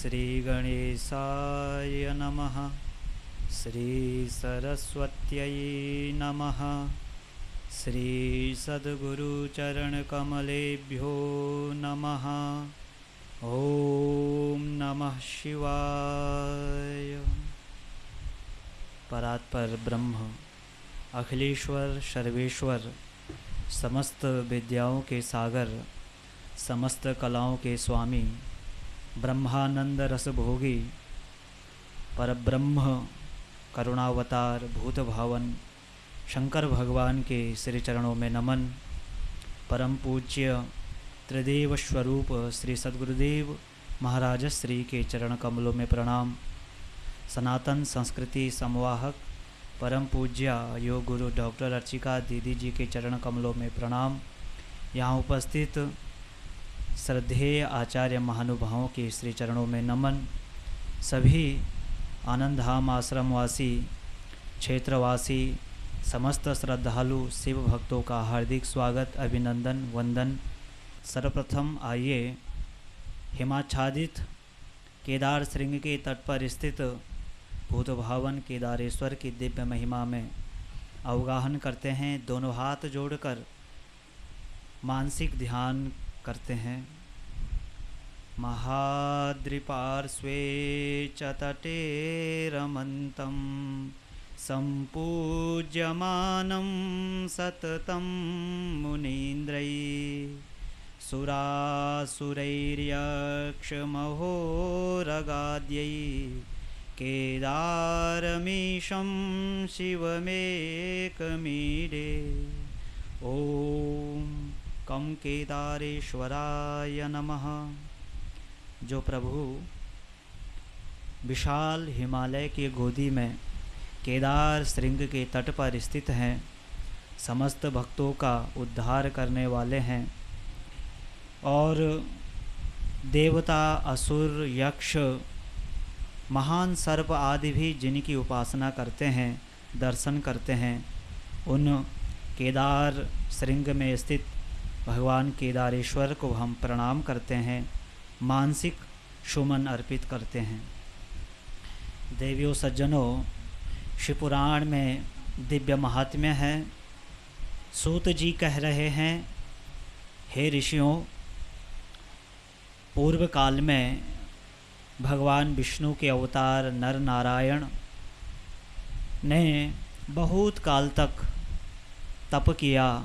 श्रीगणेशाय नमः। श्रीसरस्वत्यै नमः। श्रीसद्गुरुचरणकमलेभ्यो नमः। ओम नमः शिवाय। परात्पर ब्रह्म, अखिलेश्वर, सर्वेश्वर, समस्त विद्याओं के सागर, समस्त कलाओं के स्वामी, ब्रह्मानंद रस भोगी, परब्रह्म करुणावतार भूत भावन शंकर भगवान के श्री चरणों में नमन। परम पूज्य त्रिदेव स्वरूप श्री सद्गुरुदेव महाराज श्री के चरण कमलों में प्रणाम। सनातन संस्कृति संवाहक परम पूज्य योग गुरु डॉक्टर अर्चिका दीदी जी के चरण कमलों में प्रणाम। यहाँ उपस्थित श्रद्धेय आचार्य महानुभावों के श्री चरणों में नमन। सभी आनंद धाम आश्रमवासी, क्षेत्रवासी, समस्त श्रद्धालु शिव भक्तों का हार्दिक स्वागत, अभिनंदन, वंदन। सर्वप्रथम आइए हिमाच्छादित केदार श्रृंग के तट पर स्थित भूत भावन केदारेश्वर की दिव्य महिमा में अवगाहन करते हैं। दोनों हाथ जोड़कर मानसिक ध्यान करते हैं। महाद्रिपार्श्वे च तटे रमन्तं सम्पूज्यमानं सततं मुनीन्द्रैः सुरासुरैर्यक्षमहोरगाद्यैः केदारमीशं शिवमेकमीडे। ओम कम केदारेश्वराय नमः। जो प्रभु विशाल हिमालय की गोदी में केदार श्रृंग के तट पर स्थित हैं, समस्त भक्तों का उद्धार करने वाले हैं और देवता, असुर, यक्ष, महान सर्प आदि भी जिनकी उपासना करते हैं, दर्शन करते हैं, उन केदार श्रृंग में स्थित भगवान केदारेश्वर को हम प्रणाम करते हैं, मानसिक सुमन अर्पित करते हैं। देवियों, सज्जनों, शिवपुराण में दिव्य महात्म्य है। सूत जी कह रहे हैं, हे ऋषियों, पूर्व काल में भगवान विष्णु के अवतार नर नारायण ने बहुत काल तक तप किया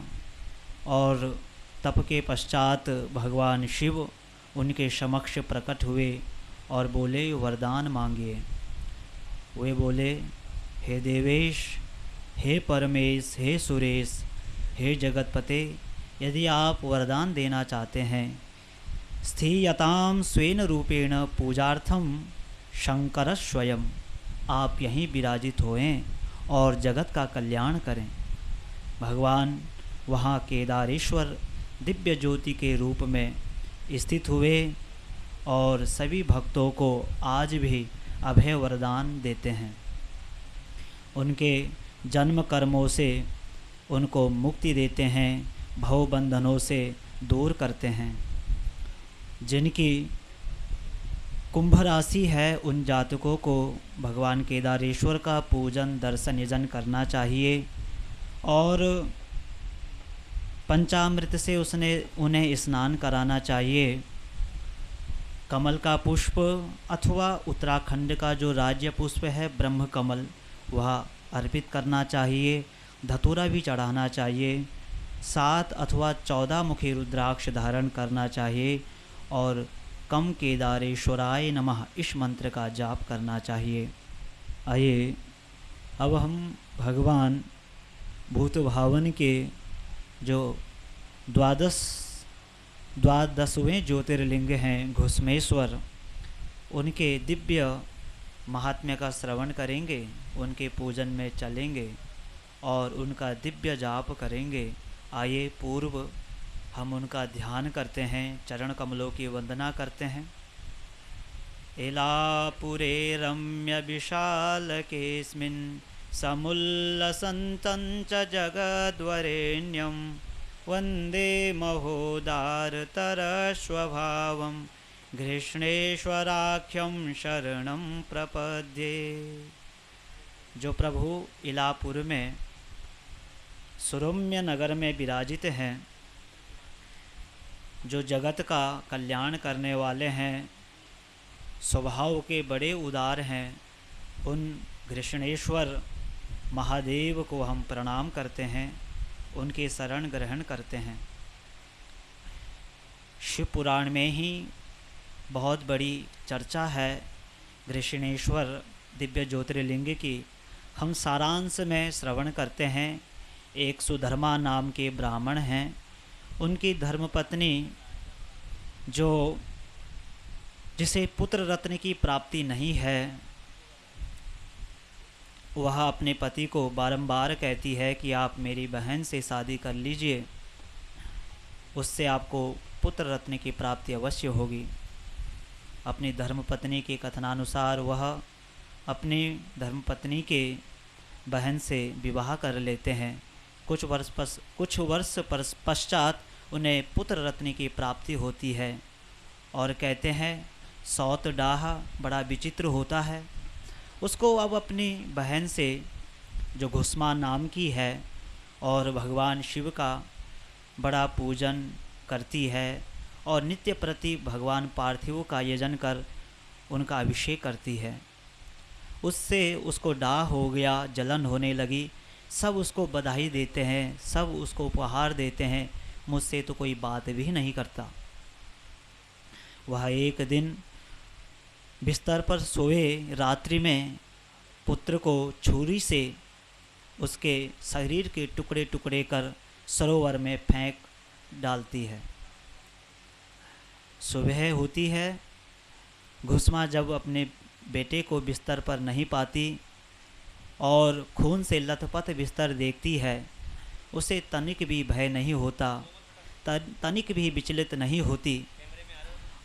और तप के पश्चात भगवान शिव उनके समक्ष प्रकट हुए और बोले, वरदान मांगिए। वे बोले, हे देवेश, हे परमेश, हे सुरेश, हे जगतपते, यदि आप वरदान देना चाहते हैं, स्थीयताम स्वेन रूपेण पूजार्थम शंकर स्वयं, आप यहीं विराजित होएं और जगत का कल्याण करें। भगवान वहाँ केदारेश्वर दिव्य ज्योति के रूप में स्थित हुए और सभी भक्तों को आज भी अभय वरदान देते हैं। उनके जन्म कर्मों से उनको मुक्ति देते हैं, भव बंधनों से दूर करते हैं। जिनकी कुंभ राशि है, उन जातकों को भगवान केदारेश्वर का पूजन, दर्शन, यजन करना चाहिए और पंचामृत से उन्हें स्नान कराना चाहिए। कमल का पुष्प अथवा उत्तराखंड का जो राज्य पुष्प है ब्रह्म कमल, वह अर्पित करना चाहिए। धतूरा भी चढ़ाना चाहिए। 7 अथवा 14 मुखी रुद्राक्ष धारण करना चाहिए और कम केदारेश्वराय नमः इस मंत्र का जाप करना चाहिए। आइए अब हम भगवान भूत भावन के जो द्वादशवें ज्योतिर्लिंग हैं घुसमेश्वर, उनके दिव्य महात्म्य का श्रवण करेंगे, उनके पूजन में चलेंगे और उनका दिव्य जाप करेंगे। आइए पूर्व हम उनका ध्यान करते हैं, चरण कमलों की वंदना करते हैं। एलापुरे रम्य विशाल केस्मिन् समुल्लसन्तं च जगद्वरेण्यं वन्दे महोदारतरस्वभावं घृष्णेश्वराख्यं शरणं प्रपद्ये। जो प्रभु इलापुर में सुरम्य नगर में विराजित हैं, जो जगत का कल्याण करने वाले हैं, स्वभाव के बड़े उदार हैं, उन घृष्णेश्वर महादेव को हम प्रणाम करते हैं, उनके शरण ग्रहण करते हैं। शिव पुराण में ही बहुत बड़ी चर्चा है घृष्णेश्वर दिव्य ज्योतिर्लिंग की। हम सारांश में श्रवण करते हैं। एक सुधर्मा नाम के ब्राह्मण हैं, उनकी धर्मपत्नी जिसे पुत्र रत्न की प्राप्ति नहीं है, वह अपने पति को बारंबार कहती है कि आप मेरी बहन से शादी कर लीजिए, उससे आपको पुत्र रत्न की प्राप्ति अवश्य होगी। अपनी धर्मपत्नी के कथनानुसार वह अपनी धर्मपत्नी के बहन से विवाह कर लेते हैं। कुछ वर्ष पश्चात उन्हें पुत्र रत्न की प्राप्ति होती है और कहते हैं सौत डाह बड़ा विचित्र होता है। उसको अब अपनी बहन से, जो घुस्मा नाम की है और भगवान शिव का बड़ा पूजन करती है और नित्य प्रति भगवान पार्थिव का यजन कर उनका अभिषेक करती है, उससे उसको डाह हो गया, जलन होने लगी। सब उसको बधाई देते हैं, सब उसको उपहार देते हैं, मुझसे तो कोई बात भी नहीं करता। वह एक दिन बिस्तर पर सोए रात्रि में पुत्र को छुरी से उसके शरीर के टुकड़े टुकड़े कर सरोवर में फेंक डालती है। सुबह होती है, घुस्मा जब अपने बेटे को बिस्तर पर नहीं पाती और खून से लथपथ बिस्तर देखती है, उसे तनिक भी भय नहीं होता, तनिक भी विचलित नहीं होती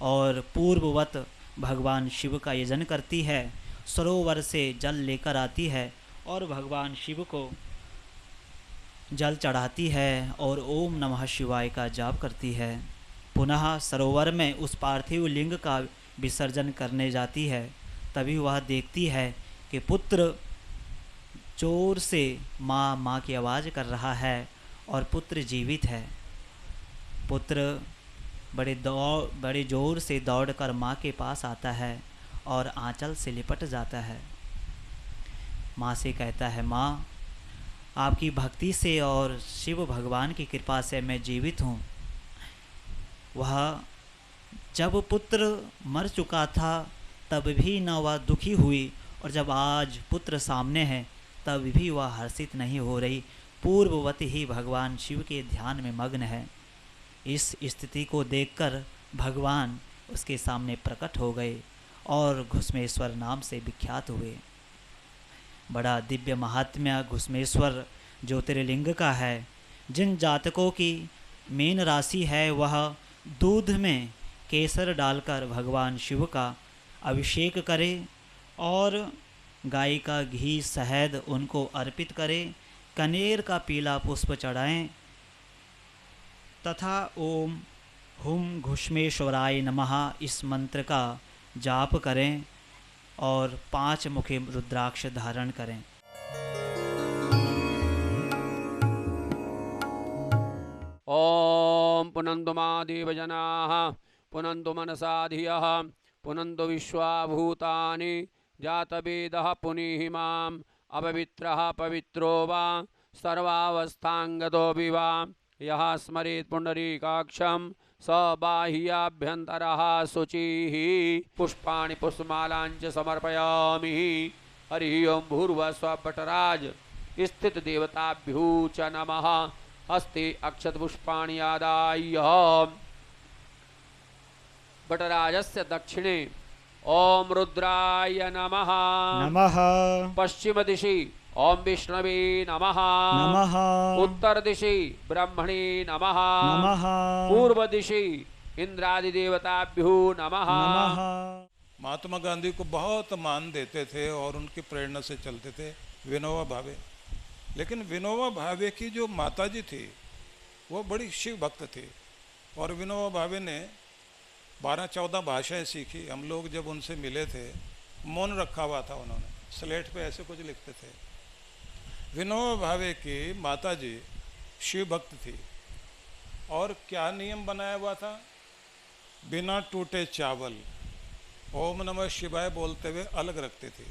और पूर्ववत भगवान शिव का यजन करती है। सरोवर से जल लेकर आती है और भगवान शिव को जल चढ़ाती है और ओम नमः शिवाय का जाप करती है। पुनः सरोवर में उस पार्थिव लिंग का विसर्जन करने जाती है। तभी वह देखती है कि पुत्र जोर से माँ माँ की आवाज़ कर रहा है और पुत्र जीवित है। पुत्र बड़े जोर से दौड़कर माँ के पास आता है और आंचल से लिपट जाता है। माँ से कहता है, माँ आपकी भक्ति से और शिव भगवान की कृपा से मैं जीवित हूँ। वह जब पुत्र मर चुका था तब भी न वह दुखी हुई और जब आज पुत्र सामने है तब भी वह हर्षित नहीं हो रही, पूर्ववत ही भगवान शिव के ध्यान में मग्न है। इस स्थिति को देखकर भगवान उसके सामने प्रकट हो गए और घुस्मेश्वर नाम से विख्यात हुए। बड़ा दिव्य महात्म्य घुस्मेश्वर ज्योतिर्लिंग का है। जिन जातकों की मीन राशि है वह दूध में केसर डालकर भगवान शिव का अभिषेक करे और गाय का घी शहद उनको अर्पित करें, कनेर का पीला पुष्प चढ़ाएं तथा ओम हुम घुस्मेश्वराय नमः इस मंत्र का जाप करें और 5 मुखी रुद्राक्ष धारण करें। ओम पुनंदु मादेवजनाः पुनंदु मनसा धियः पुनंदु विश्वाभूतानि जातवेदः पुनीहि माम् अपवित्रः पवित्रो वा सर्वावस्थांगतो विवा यः स्मरेत् पुंडरीकाक्षं स बाह्याभ्यन्तरः शुचिः। पुष्पाणि पुष्पमालाञ्च समर्पयामि। हरि ओं भूर्भुवः भट्टराज स्थित देवताभ्यो च नमः। हस्ते अक्षत पुष्पाणि आदाय भट्टराजस्य दक्षिणे ओम रुद्राय नमः नमः। पश्चिम दिशि ओम विष्णवे नमः नमः। उत्तर दिशि ब्रह्मणे नमः नमः। पूर्व दिशि इंद्रादि देवताभ्यो नमः नमः। महात्मा गांधी को बहुत मान देते थे और उनकी प्रेरणा से चलते थे विनोबा भावे। लेकिन विनोबा भावे की जो माताजी थी वो बड़ी शिव भक्त थी और विनोबा भावे ने 12-14 भाषाएं सीखी। हम लोग जब उनसे मिले थे, मौन रखा हुआ था उन्होंने, स्लेट पे ऐसे कुछ लिखते थे। विनोबा भावे की माता जी शिव भक्त थी, और क्या नियम बनाया हुआ था, बिना टूटे चावल ओम नमः शिवाय बोलते हुए अलग रखते थे,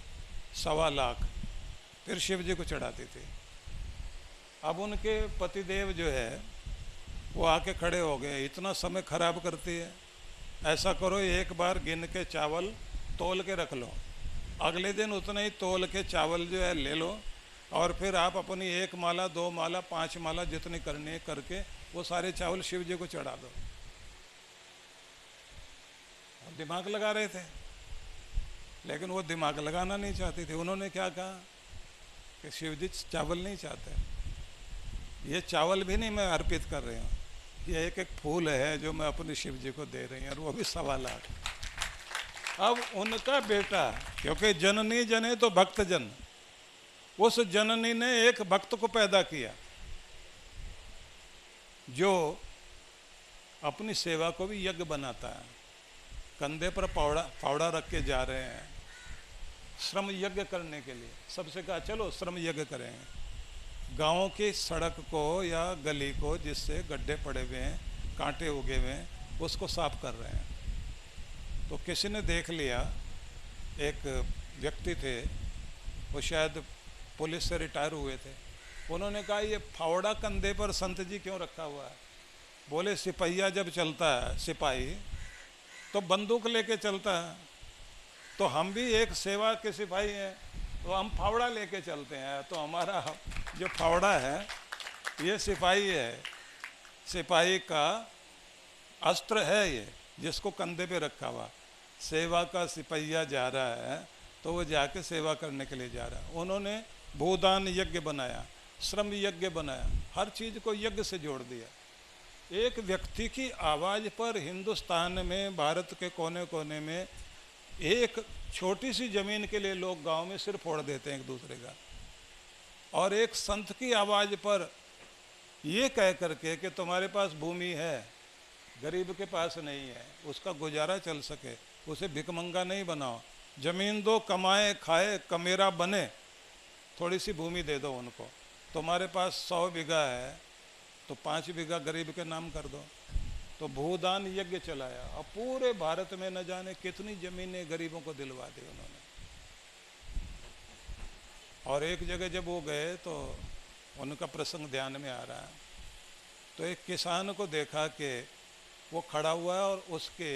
1.25 लाख, फिर शिव जी को चढ़ाती थी। अब उनके पतिदेव जो है वो आके खड़े हो गए, इतना समय खराब करती है, ऐसा करो एक बार गिन के चावल तोल के रख लो, अगले दिन उतना ही तोल के चावल जो है ले लो, और फिर आप अपनी 1 माला 2 माला 5 माला जितनी करनी है करके वो सारे चावल शिव जी को चढ़ा दो। दिमाग लगा रहे थे, लेकिन वो दिमाग लगाना नहीं चाहती थी। उन्होंने क्या कहा कि शिव जी चावल नहीं चाहते, ये चावल भी नहीं मैं अर्पित कर रही हूँ, ये एक फूल है जो मैं अपने शिव जी को दे रही हूँ, और वो भी 1.25 लाख। अब उनका बेटा, क्योंकि जननी जने तो भक्त जन, उस जननी ने एक भक्त को पैदा किया जो अपनी सेवा को भी यज्ञ बनाता है। कंधे पर फावड़ा रख के जा रहे हैं श्रम यज्ञ करने के लिए। सबसे कहा चलो श्रम यज्ञ करेंगे। गांव की सड़क को या गली को जिससे गड्ढे पड़े हुए हैं, कांटे उगे हुए हैं, उसको साफ कर रहे हैं। तो किसी ने देख लिया, एक व्यक्ति थे, वो शायद पुलिस से रिटायर हुए थे, उन्होंने कहा ये फावड़ा कंधे पर संत जी क्यों रखा हुआ है? बोले सिपहिया जब चलता है, सिपाही तो बंदूक लेके चलता है, तो हम भी एक सेवा के सिपाही हैं, तो हम फावड़ा लेके चलते हैं। तो हमारा जो फावड़ा है ये सिपाही है, सिपाही का अस्त्र है ये, जिसको कंधे पे रखा हुआ। सेवा का सिपहिया जा रहा है तो वो जाके सेवा करने के लिए जा रहा है। उन्होंने भूदान यज्ञ बनाया, श्रम यज्ञ बनाया, हर चीज़ को यज्ञ से जोड़ दिया। एक व्यक्ति की आवाज़ पर हिंदुस्तान में, भारत के कोने कोने में, एक छोटी सी ज़मीन के लिए लोग गांव में सिर फोड़ देते हैं एक दूसरे का। और एक संत की आवाज़ पर ये कह करके कि तुम्हारे पास भूमि है, गरीब के पास नहीं है, उसका गुजारा चल सके, उसे भिकमंगा नहीं बनाओ, ज़मीन दो, कमाए खाए कमेरा बने, थोड़ी सी भूमि दे दो उनको। तुम्हारे पास 100 बीघा है तो 5 बीघा गरीब के नाम कर दो। तो भूदान यज्ञ चलाया, और पूरे भारत में न जाने कितनी ज़मीनें गरीबों को दिलवा दी उन्होंने। और एक जगह जब वो गए तो उनका प्रसंग ध्यान में आ रहा है, तो एक किसान को देखा कि वो खड़ा हुआ है और उसके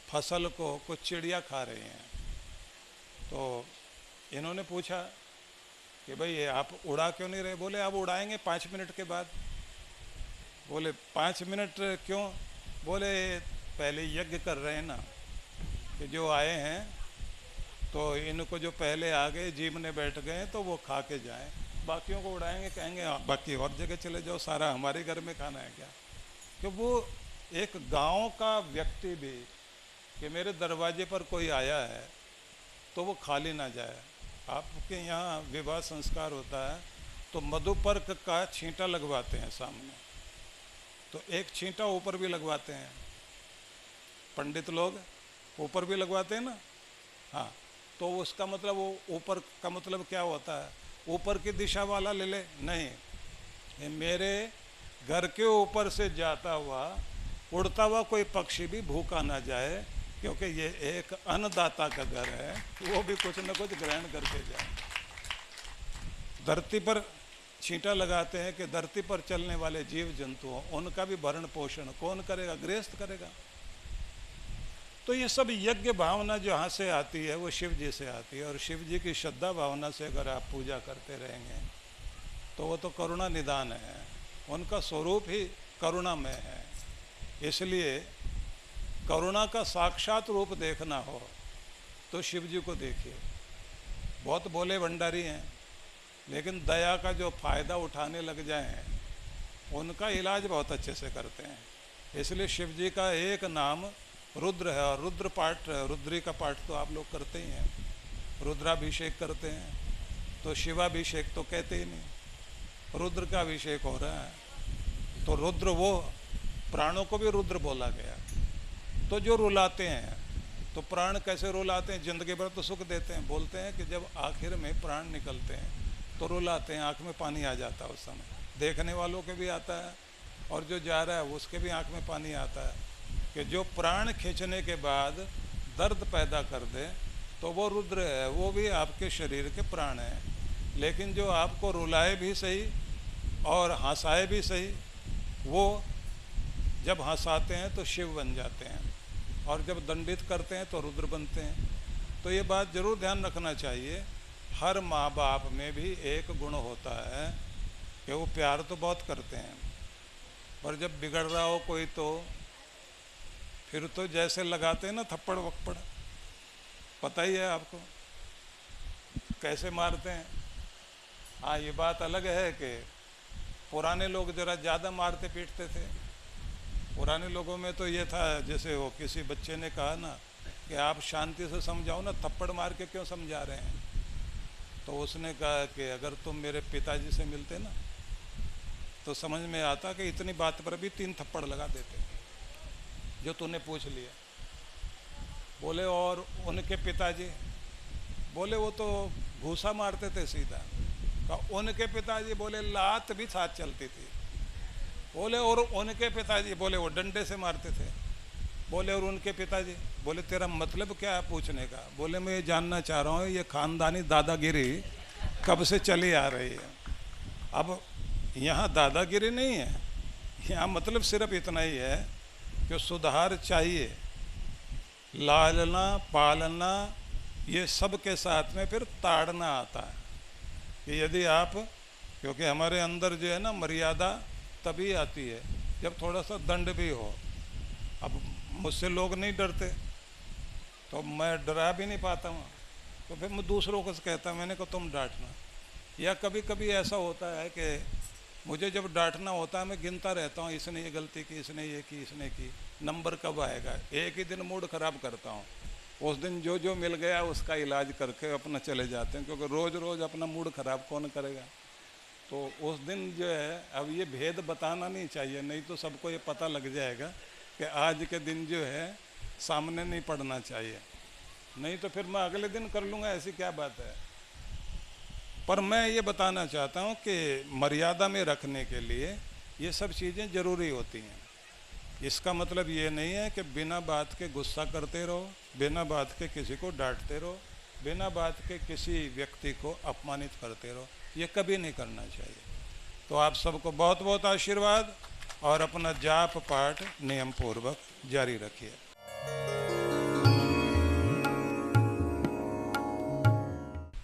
फसल को कुछ चिड़िया खा रही हैं। तो इन्होंने पूछा कि भाई ये आप उड़ा क्यों नहीं रहे? बोले अब उड़ाएंगे 5 मिनट के बाद। बोले 5 मिनट क्यों? बोले पहले यज्ञ कर रहे हैं ना, कि जो आए हैं तो इनको जो पहले आ गए जीवने बैठ गए तो वो खा के जाएं, बाकियों को उड़ाएंगे, कहेंगे बाकी और जगह चले जाओ, सारा हमारे घर में खाना है क्या? कि वो एक गांव का व्यक्ति भी कि मेरे दरवाजे पर कोई आया है तो वो खाली ना जाए। आपके यहाँ विवाह संस्कार होता है तो मधुपर्क का छींटा लगवाते हैं सामने, तो एक छींटा ऊपर भी लगवाते हैं, पंडित लोग ऊपर भी लगवाते हैं ना। हाँ, तो उसका मतलब वो ऊपर का मतलब क्या होता है? ऊपर की दिशा वाला ले ले? नहीं, ये मेरे घर के ऊपर से जाता हुआ उड़ता हुआ कोई पक्षी भी भूखा ना जाए, क्योंकि ये एक अन्नदाता का घर है, वो भी कुछ न कुछ ग्रहण करके जाए। धरती पर छींटा लगाते हैं कि धरती पर चलने वाले जीव जंतु हों, उनका भी भरण पोषण कौन करेगा? गृहस्थ करेगा। तो ये सब यज्ञ भावना जहाँ से आती है वो शिव जी से आती है, और शिव जी की श्रद्धा भावना से अगर आप पूजा करते रहेंगे तो वो तो करुणा निदान है, उनका स्वरूप ही करुणामय है। इसलिए करुणा का साक्षात रूप देखना हो तो शिव जी को देखिए। बहुत भोले भंडारी हैं, लेकिन दया का जो फायदा उठाने लग जाएं उनका इलाज बहुत अच्छे से करते हैं। इसलिए शिव जी का एक नाम रुद्र है, और रुद्र पाठ, रुद्री का पाठ तो आप लोग करते ही हैं, रुद्राभिषेक करते हैं, तो शिवाभिषेक तो कहते ही नहीं, रुद्र का अभिषेक हो रहा है। तो रुद्र वो प्राणों को भी रुद्र बोला गया। तो जो रुलाते हैं, तो प्राण कैसे रुलाते हैं? जिंदगी भर तो सुख देते हैं, बोलते हैं कि जब आखिर में प्राण निकलते हैं तो रुलाते हैं, आँख में पानी आ जाता है उस समय, देखने वालों के भी आता है और जो जा रहा है उसके भी आँख में पानी आता है कि जो प्राण खींचने के बाद दर्द पैदा कर दे तो वो रुद्र है, वो भी आपके शरीर के प्राण हैं। लेकिन जो आपको रुलाए भी सही और हंसाए भी सही, वो जब हंसाते हैं तो शिव बन जाते हैं और जब दंडित करते हैं तो रुद्र बनते हैं। तो ये बात जरूर ध्यान रखना चाहिए। हर माँ बाप में भी एक गुण होता है कि वो प्यार तो बहुत करते हैं, पर जब बिगड़ रहा हो कोई तो फिर तो जैसे लगाते हैं ना थप्पड़ वप्पड़, पता ही है आपको कैसे मारते हैं। हाँ, ये बात अलग है कि पुराने लोग जरा ज़्यादा मारते पीटते थे। पुराने लोगों में तो ये था, जैसे वो किसी बच्चे ने कहा ना कि आप शांति से समझाओ ना, थप्पड़ मार के क्यों समझा रहे हैं? तो उसने कहा कि अगर तुम मेरे पिताजी से मिलते ना तो समझ में आता कि इतनी बात पर भी 3 थप्पड़ लगा देते जो तूने पूछ लिया। बोले और उनके पिताजी? बोले वो तो घूसा मारते थे सीधा। कहा उनके पिताजी? बोले लात भी साथ चलती थी। बोले और उनके पिताजी? बोले वो डंडे से मारते थे। बोले और उनके पिताजी? बोले तेरा मतलब क्या है पूछने का? बोले मैं ये जानना चाह रहा हूँ ये खानदानी दादागिरी कब से चली आ रही है। अब यहाँ दादागिरी नहीं है, यहाँ मतलब सिर्फ इतना ही है कि सुधार चाहिए, लालना पालना ये सब के साथ में फिर ताड़ना आता है कि यदि आप, क्योंकि हमारे अंदर जो है ना मर्यादा तभी आती है जब थोड़ा सा दंड भी हो। अब मुझसे लोग नहीं डरते तो मैं डरा भी नहीं पाता हूँ, तो फिर मैं दूसरों को कहता, मैंने कहा तुम डांटना। या कभी कभी ऐसा होता है कि मुझे जब डांटना होता है मैं गिनता रहता हूँ, इसने ये गलती की, इसने ये की, इसने की, नंबर कब आएगा। एक ही दिन मूड खराब करता हूँ, उस दिन जो जो मिल गया उसका इलाज करके अपना चले जाते हैं, क्योंकि रोज़ रोज़ अपना मूड खराब कौन करेगा। तो उस दिन जो है, अब ये भेद बताना नहीं चाहिए, नहीं तो सबको ये पता लग जाएगा कि आज के दिन जो है सामने नहीं पड़ना चाहिए, नहीं तो फिर मैं अगले दिन कर लूँगा, ऐसी क्या बात है। पर मैं ये बताना चाहता हूँ कि मर्यादा में रखने के लिए ये सब चीज़ें ज़रूरी होती हैं। इसका मतलब ये नहीं है कि बिना बात के गुस्सा करते रहो, बिना बात के किसी को डांटते रहो, बिना बात के किसी व्यक्ति को अपमानित करते रहो, ये कभी नहीं करना चाहिए। तो आप सबको बहुत बहुत आशीर्वाद और अपना जाप पाठ नियम पूर्वक जारी रखिए।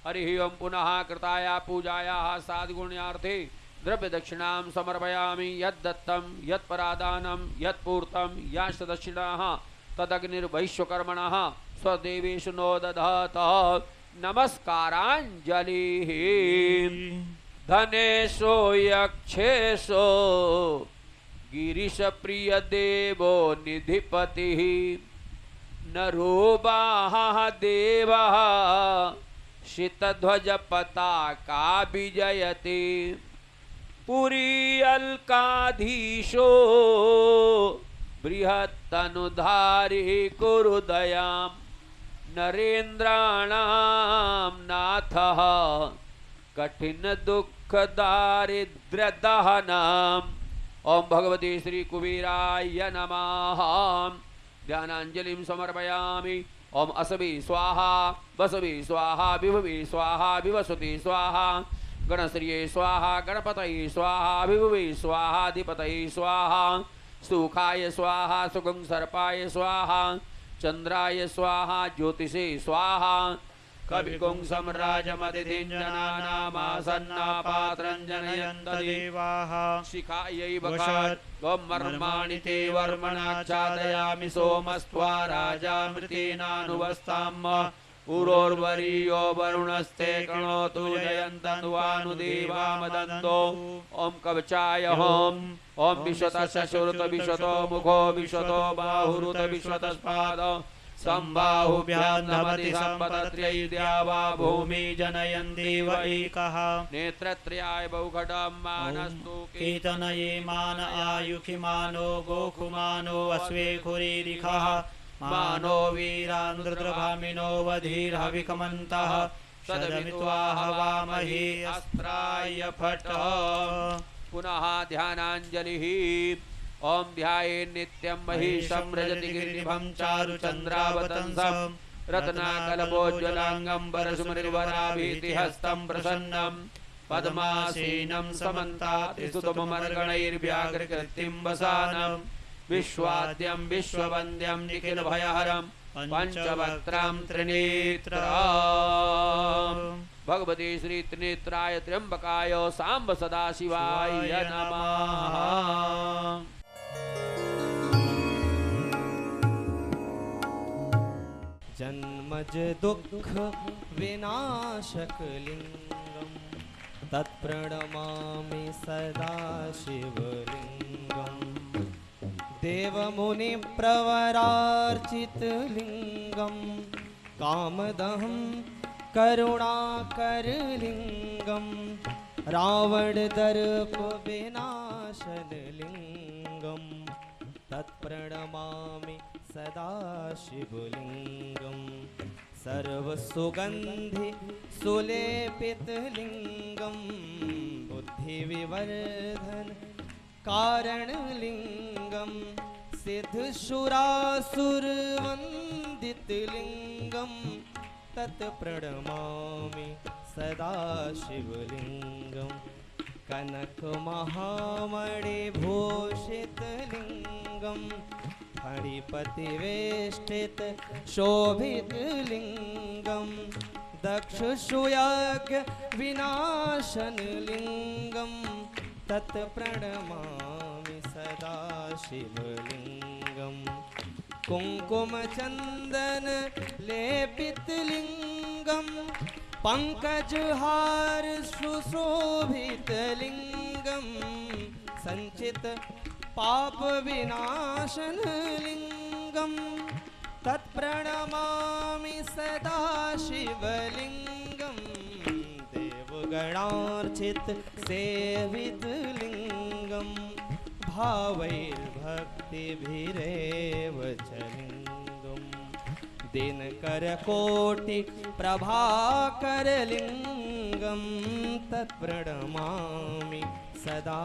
हरि ओम। पुनः कृताया पूजाया साधुगुण्यार्थे द्रव्य दक्षिणां समर्पयामि। यद्दत्तं यत्परादानं यत्पूर्तं याश्च दक्षिणाः तदग्निर्वैश्वकर्मणः स्वदेवेषु नो दधातः। नमस्काराञ्जलिः। धनेशो यक्षेशो गिरीशप्रियदेवो निधिपतिः। नरोबाहः देवः शितध्वज पताका विजयते। पुरी अल्काधीशो बृहत्तनुधारी कुरु दयां। नरेन्द्राणां नाथः कठिन दुःख दारिद्र्य दहनम्। ओम भगवते श्री कुबेराय नमः। ध्यानांजलिं समर्पयामि। ओम असवे स्वाहा वसवे स्वाहा विभवे स्वाहा विवसुते स्वाहा। गणश्रिये स्वाहा गणपतये स्वाहा विभवे स्वाहा अधिपतये स्वाहा। सुखाय स्वाहा सुगं सर्पाय स्वाहा। चंद्राय स्वाहा ज्योतिषे स्वाहा। कविगुं सम्राजमतिथिं जनानामासन्नापात्रं जनयन्त देवाः। शिखायै वखात् मर्माणि ते वर्मणाच्छादयामि। सोमस्त्वा राजामृतेनानुवस्ताम्। उरोर्वरीयो वरुणस्ते कृणोतु जयन्तन्वानुदेवा मदन्तो। ओम कवचाय होम। ओम विश्वतः शशुरुत विश्वतो मुखो विश्वतो बाहुरुत विश्वतस्पाद। संबाहुभ्यां नमति सम्पतत्र्यै द्यावा भूमि जनयन्ति व एकः। नेत्रत्रयाय बहुखडं मानस्तु कीर्तनये मान आयुखिमानो गोखुमानो अश्वे खुरीरिखः। मानो वीरान् रुद्रभामिनो वधीर्हविकमन्तः शतमित्वा हवामहे अस्त्राय फट्। पुनः ध्यानाञ्जलिः। ॐ ध्यायेन् नित्यं महिषं रजति गिरिनिभं चारुचन्द्रावतंसं रत्नाकलपोज्ज्वलाङ्गं वरसुमनिर्वराभीतिहस्तं प्रसन्नं पद्मासीनं समन्तात्रिस्तुतमर्गणैर्व्याघ्रकृतिं वसानं विश्वाद्यं विश्ववन्द्यं निखिलभयहरं पंचवक्त्रं त्रिनेत्रम्। भगवते श्री त्रिनेत्राय त्र्यंबकाय सांब सदाशिवाय नमः। जन्मज दुःख विनाशकलिङ्गं तत्प्रणमामि सदा शिवलिङ्गम्। देवमुनिप्रवरार्चितलिङ्गं कामदहं करुणाकरलिङ्गं रावणदर्पविनाशनलिङ्गं तत्प्रणमामि सदा शिवलिङ्गं। सर्वसुगन्धि सुलेपितलिङ्गं बुद्धिविवर्धन कारणलिङ्गं सिद्धशुरासुरवन्दितलिङ्गं तत्प्रणमामि सदा शिवलिङ्गं। कनकमहामणिभूषितलिङ्गं फणिपतिवेष्टित शोभितलिङ्गं दक्षसूयाज्ञविनाशनलिङ्गं तत्प्रणमामि सदा शिवलिङ्गं। कुङ्कुमचन्दन लेपितलिङ्गं पङ्कजहार सुशोभितलिङ्गं सञ्चित पापविनाशनलिङ्गं तत्प्रणमामि सदा शिवलिङ्गं। देवगणार्चित सेवितलिङ्गं भावैर्भक्तिभिरेव च लिङ्गं दिनकरकोटि प्रभाकरलिङ्गं तत्प्रणमामि सदा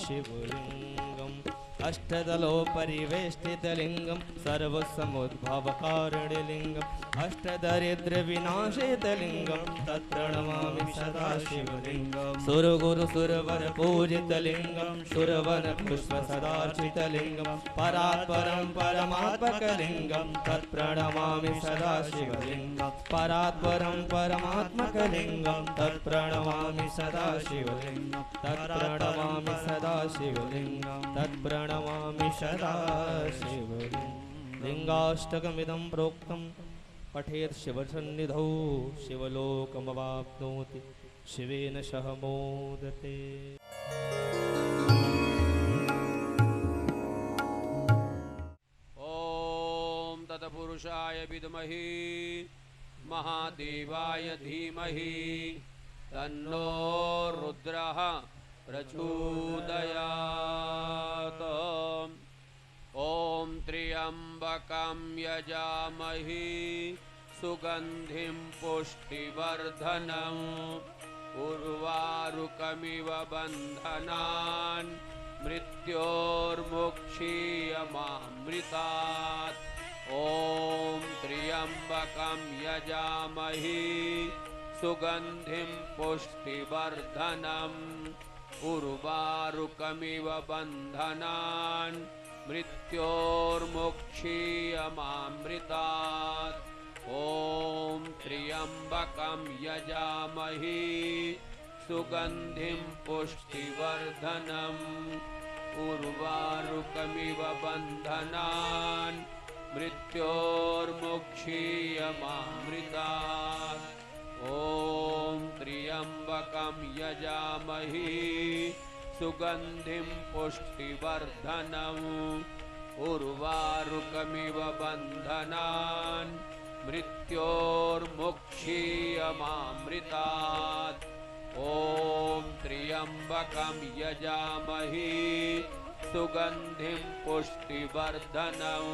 शिवलिङ्गम्। अष्टदलोपरिवेष्टितलिङ्गं सर्वसमुद्भवकारणलिङ्गम् अष्टदरिद्रविनाशितलिङ्गं तत्प्रणमामि सदा शिवलिङ्गं। सुरगुरुसुरवरपूजितलिङ्गं सुरवनपुष्पसदार्चितलिङ्गं परात्परं परमात्मकलिङ्गं तत्प्रणमामि सदा शिवलिङ्गं। परात्परं परमात्मकलिङ्गं तत्प्रणमामि सदा शिवलिङ्गं। तत्प्रणमामि सदा शिवलिङ्गं। तत्प्रणमामि सदा शिवलिङ्गं। लिङ्गाष्टकमिदं प्रोक्तं पठेत् शिवसन्निधौ शिवलोकमवाप्नोति शिवेन सह मोदते। ॐ तत्पुरुषाय विद्महे महादेवाय धीमहि तन्नो रुद्रः प्रचोदयात्। ॐ त्र्यम्बकं यजामहे सुगन्धिं पुष्टिवर्धनम् उर्वारुकमिव बन्धनान् मृत्योर्मुक्षीयमामृतात्। ॐ त्र्यम्बकं यजामहे सुगन्धिं पुष्टिवर्धनम् उर्वारुकमिव बन्धनान् मृत्योर्मुक्षीयमामृतात्। ॐ त्र्यम्बकं यजामहे सुगन्धिं पुष्टिवर्धनम् उर्वारुकमिव बन्धनान् मृत्योर्मुक्षीयमामृतात्। ॐ त्र्यम्बकं यजामहे सुगन्धिं पुष्टिवर्धनम् उर्वारुकमिव बन्धनान् मृत्योर्मुक्षीयमामृतात्। ॐ त्र्यम्बकं यजामहे सुगन्धिं पुष्टिवर्धनम्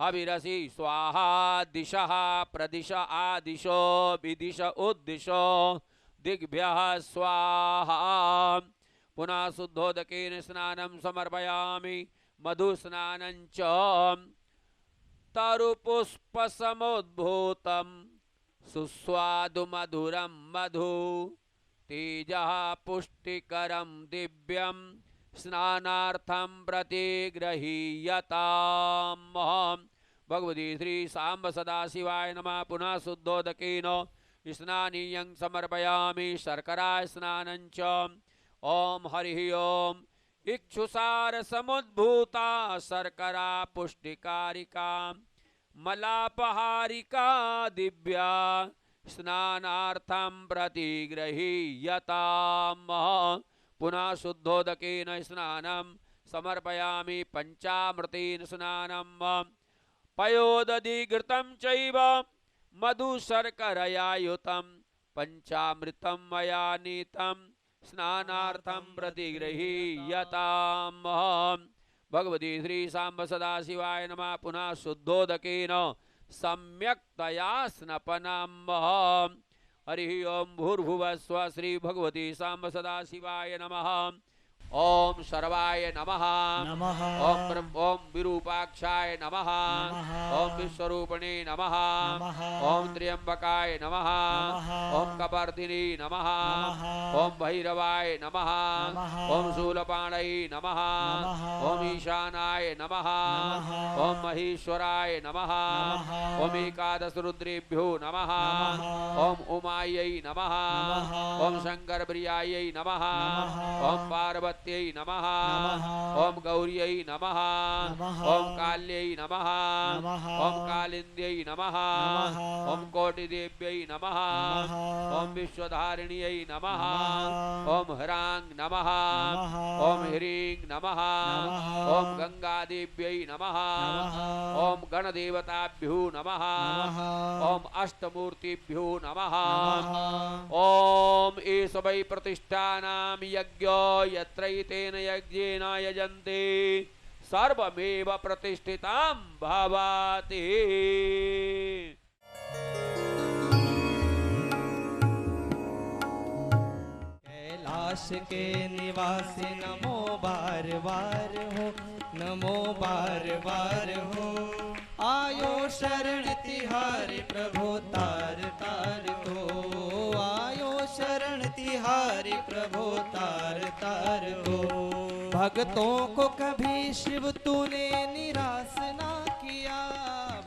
हविरसि स्वाहा दिशः प्रदिश आदिशो विदिश उद्दिशो दिग्भ्यः स्वाहा। पुनः शुद्धोदकेन स्नानं समर्पयामि मधुस्नानं च तरुपुष्पसमुद्भूतं सुस्वादु मधुरं मधु तेजः पुष्टिकरं दिव्यं स्नानार्थं प्रतिगृहीयताम्। भगवती श्री सांब सदाशिवाय नमः। पुनः शुद्धोदकेन स्नानीयं समर्पयामि शर्करा स्नानं च। ओम हरिः ओम। इक्षुसार समुद्भूता शर्करा पुष्टिकारिका मलापहारिका दिव्या स्नानार्थं प्रतिगृहीयताम्। पुनः शुद्धोदकेन स्नानं समर्पयामि पंचामृतेन स्नानं पयोदधिघृतं चैव मधुशर्करया युतं पंचामृतं मया नीतं स्नानार्थं प्रतिगृहीयताम्। भगवती श्री सांब सदाशिवाय नमः। पुनः शुद्धोदकेन सम्यक्तया स्नपनम्। हरिः ओम। भूर्भुवः स्वः। श्री भगवती सांब सदाशिवाय नमः। ओम सर्वाय नमः। नमः। ओम विरूपाक्षाय नमः। ओम विश्वरूपिणे नमः। ओम त्र्यंबकाय नमः। ओम कपर्दिनी नमः। ओम भैरवाय नमः। ओम शूलपाणये नमः। ओम ईशानाय नमः। ओम महेश्वराय नमः। ओम एकादशरुद्रेभ्यो नमः। ओम उमायै नमः। ओम शंकर प्रियायै नमः। ओम पार्वती नमः। ओम गौर्यै नमः। ओम काल्यै नमः। ओम कालिंद्यै नमः। ओम कोटिदेव्यै नमः। ओम विश्वधारिण्यै नमः। ओम ह्रां नमः। ओम ह्रीं नमः। ओम गंगादेव्यै नमः। ओम गणदेवताभ्यो नमः। ओम अष्टमूर्तिभ्यो नमः। ओम एष वै प्रतिष्ठानां यज्ञो यत्रैतेन यज्ञेन यजन्ते सर्वमेव प्रतिष्ठितां भवति। कैलाश के निवासी नमो बार बार हो, नमो बार बार हो। आयो शरण तिहारी प्रभु तार तार को, आयो शरण तिहारी प्रभु तार तार को। भक्तों को कभी शिव तूने निराश ना किया,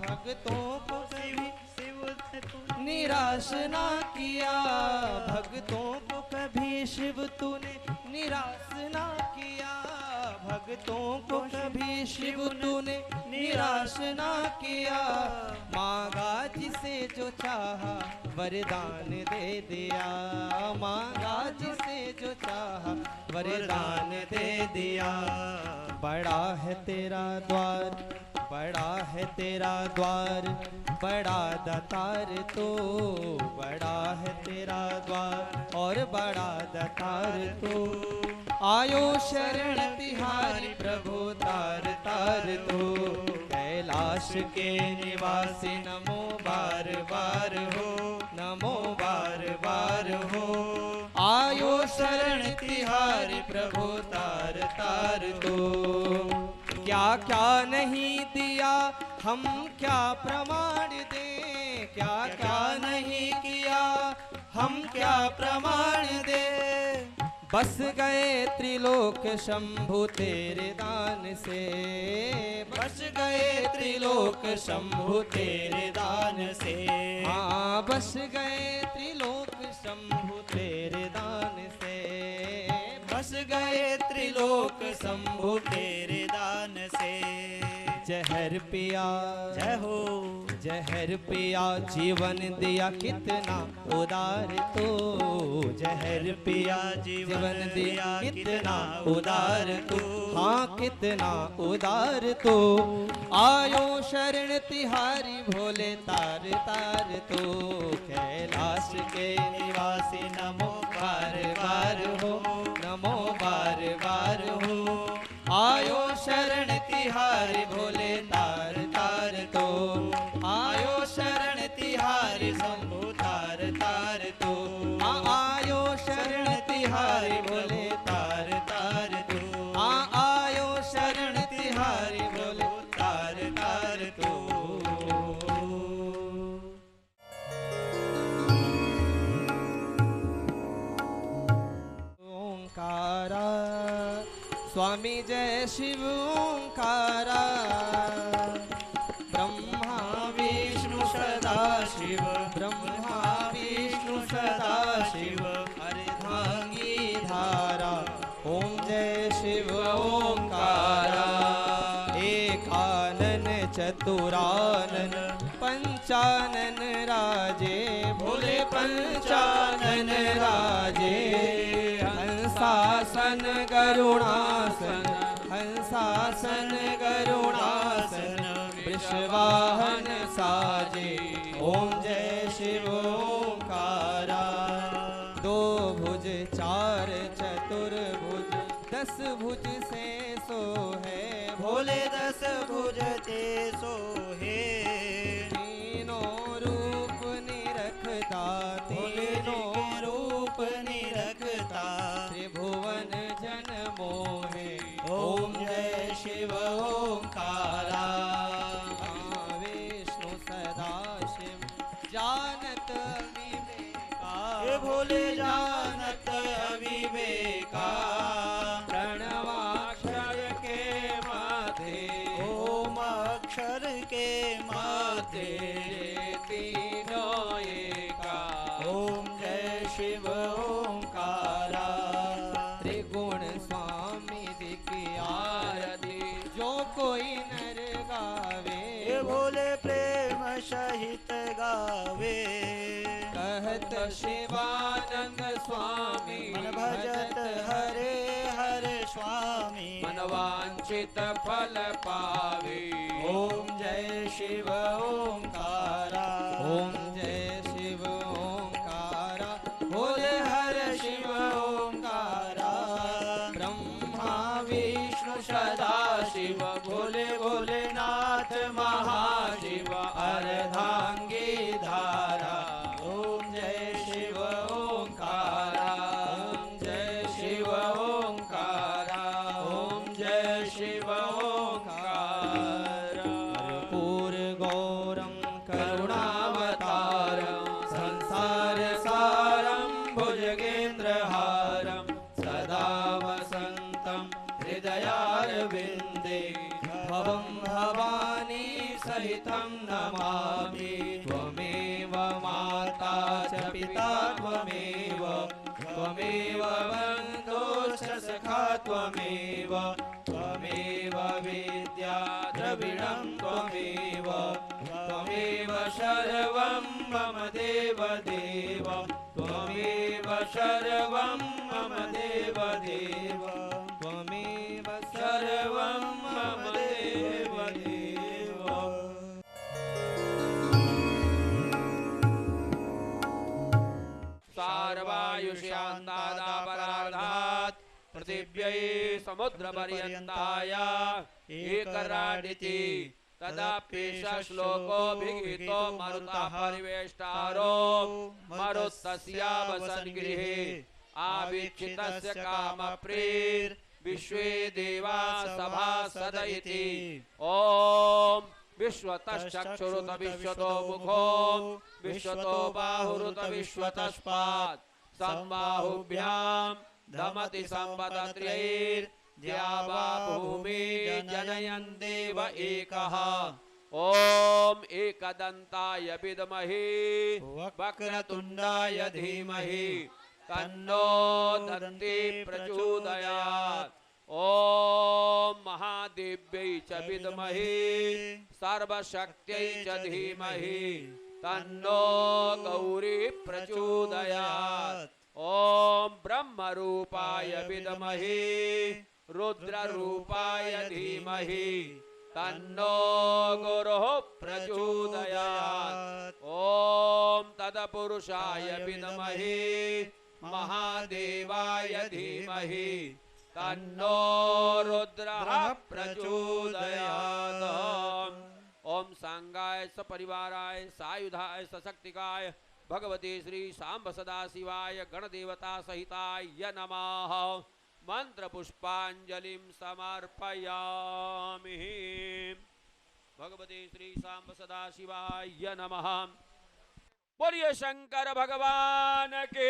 भक्तों को कभी शिव निराश ना किया, भक्तों को कभी शिव तूने निराश ना किया, भक्तों को कभी शिव तूने निराश ना किया। मांगा जिसे जो चाहा वरदान दे दिया, मांगा जिसे जो चाहा वरदान दे दिया। बड़ा है तेरा द्वार, बड़ा है तेरा द्वार, बड़ा दातार तो, बड़ा है तेरा द्वार और बड़ा दातार तो। आयो शरण तिहारी प्रभु तार तार तो। कैलाश के निवासी नमो बार बार हो, नमो बार बार हो। आयो शरण तिहारी प्रभु तार तार तो। क्या क्या नहीं दिया हम क्या प्रमाण दें, क्या क्या नहीं किया हम क्या प्रमाण दें। बस गए त्रिलोक शंभु तेरे दान से, बस गए त्रिलोक शंभु तेरे दान से। हाँ बस गए त्रिलोक शंभु तेरे दान से, बस गए त्रिलोक शंभु तेरे दान से। जहर पिया जय हो, जहर पिया जीवन दिया कितना उदार तो, जहर पिया जीवन दिया कितना उदार तो। हाँ कितना उदार तो। आयो शरण तिहारी भोले तार तार तो। कैलाश के निवासी नमो बार बार हो, नमो बार बार हो। आयो शरण तिहारी भोले तार तार तारी बोले तार तार तू। ओंकारा स्वामी जय शिव ओंकारा, ब्रह्मा विष्णु सदा शिव, ब्रह्मा विष्णु सदा शिव, अर्धांगी धारा ओम जय शिव ओंकारा। एकानन चतुरानन पंचानन राजे, भोले पंचानन राजे। हंसासन गरुणासन, हंसासन गरुणासन, वृषवाहन साजे ओम जय शिव ओंकारा। दो भुज चार चतुर्भुज, 10 भुज से सो है, भोले 10 भुज ते सो है। तीनों रूप निरखता, तीनों रूप निरखता, त्रिभुवन जन मोहे ओम जय शिव ओंकारा। विष्णु सदा शिव जानत विवेका, भोले जानत विवेका। प्रणवाक्षर के माथे, ओम अक्षर के माथे, तीनों एका ओम जय शिव ओंकारा। त्रिगुण स्वामी जी की आरती जो कोई नर गावे, भोले प्रेम सहित गावे। कहत शिवानंद स्वामी मन भजत हरे हर स्वामी, मनवांछित फल पावे ओम जय शिव ओंकारा। ओम जय शिव ओंकारा, भोले हर शिव ओंकारा। ब्रह्मा विष्णु सदा शिव, भोले भोलेनाथ महाशिव, अर्धांगी धारा ओम जय शिव ओंकारा। ओम जय शिव ओंकारा, ओम जय शिव ओंकारा। कर्पूर गौरम करुणावतारम, संसार सारम भुजगेन्द्रहारम, सदा वसंतम हृदयारविंदे, भवं भवानी सहितं नमामि। त्वमेव माता च पिता त्वमेव, त्वमेव बन्धुश्च सखा त्वमेव, त्वमेव विद्या द्रविणं त्वमेव, त्वमेव सर्वं मम देव देव, त्वमेव सर्वं मम देव देव, त्वमेव सर्वं मम देव देव। सार्वायुष्यान्तादापरार्धात् पृथिव्यै समुद्रपर्यन्ताय एकराडिति तदाप्येष श्लोकोऽभिगीतो मरुतः परिवेष्टारो मरुत्तस्यावसन् गृहे आवीक्षितस्य कामप्रीर् विश्वे देवा सभासद इति। ॐ विश्वतश्चक्षुरुत विश्वतो मुखो विश्वतो बाहुरुत विश्वतस्पात् सम्बाहुभ्यां दमति सम्पदत्रयैर्द्यावा भूमि जनयन् देव एकः। ॐ एकदन्ताय विद्महे वक्रतुण्डाय धीमहि तन्नो दन्ती प्रचोदयात्। ॐ महादेव्यै च विद्महे सर्वशक्त्यै च धीमहि तन्नो गौरी प्रचोदयात्। ॐ ब्रह्मरूपाय विद्महे रुद्ररूपाय धीमहि तन्नो गुरुः प्रचोदयात्। ॐ तत्पुरुषाय विद्महे महादेवाय धीमहि तन्नो रुद्रः प्रचोदयात्। ओम सांगाय सपरिवाराय सायुधाय सशक्तिकाय भगवते श्री सांब सदा शिवाय गणदेवता सहिताय नमः। मंत्र पुष्पांजलिं समर्पयामि। भगवते श्री सांब सदाशिवाय नमः। बोलिए शंकर भगवान के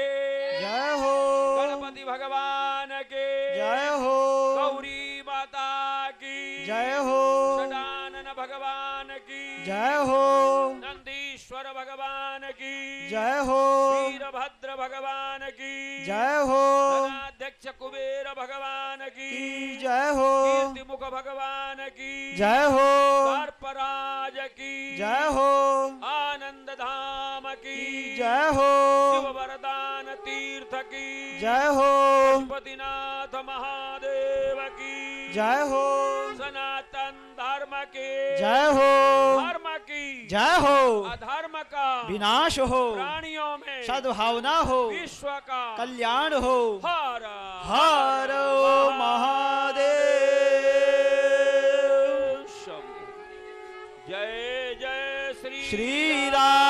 जय हो, गणपति भगवान के जय हो, गौरी माता की जय हो, सदानंद भगवान की जय हो, नंदीश्वर भगवान की जय हो, वीरभद्र भगवान की जय हो, धनाध्यक्ष कुबेर भगवान की जय हो, कीर्तिमुख भगवान की जय हो, सर्पराज की जय हो, आनंद धाम की जय हो, शिव वरदान तीर्थ की जय हो, पशुपतिनाथ महादेव की जय हो, सनातन धर्म के जय हो, धर्म की जय हो, अधर्म का विनाश हो, प्राणियों में सद्भावना हो, विश्व का कल्याण हो, हर हर महादेव। जय जय श्री श्री राम